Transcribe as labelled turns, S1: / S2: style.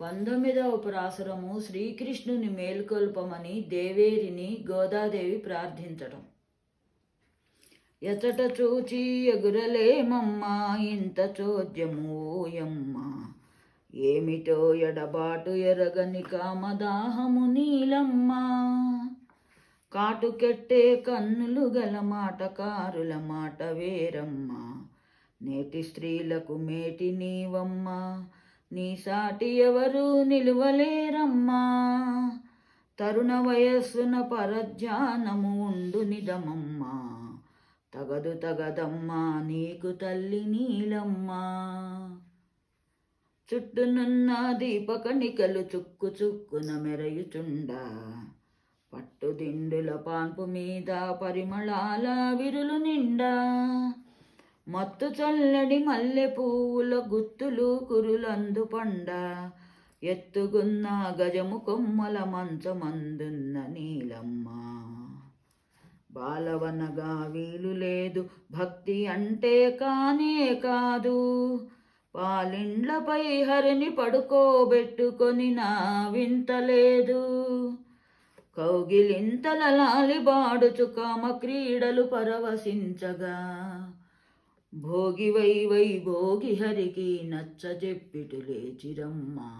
S1: 19వ ప్రాసురము శ్రీకృష్ణుని మేల్కొల్పమని దేవేరిని గోదాదేవి ప్రార్థించడం. ఎచట చూచి ఎగురలేమమ్మా ఇంత చోద్యమోయమ్మ, ఏమిటో ఎడబాటు ఎరగని కామదాహము నీలమ్మ, కాటుకెట్టే కన్నులు గల మాటకారుల మాట వేరమ్మ, నేటి స్త్రీలకు మేటి నీవమ్మ, నీ సాటి ఎవరు నిలువలేరమ్మా, తరుణ వయస్సున పరధ్యానము ఉండు నిదమమ్మా, తగదు తగదమ్మా నీకు తల్లి నీలమ్మా, చుట్టునున్న దీపకణికలు చుక్కు చుక్కున మెరయుచుండా, పట్టుదిండుల పాన్పు మీద పరిమళాల విరులు నిండా, మత్తు చల్లడి మల్లె పువ్వుల గుత్తులు కురులందు పండ, ఎత్తుగున్న గజము కొమ్మల మంచమందున్న నీలమ్మ, బాలవనగా వీలు లేదు భక్తి అంటే కానే కాదు, పాలిండ్లపై హరిని పడుకోబెట్టుకొని నా వింతలేదు, కౌగిలింతల లాలిబాడుచు కామ క్రీడలు పరవశించగా, భోగి వై భోగి హరికి నచ్చజెప్పిటు లేచిరమ్మా.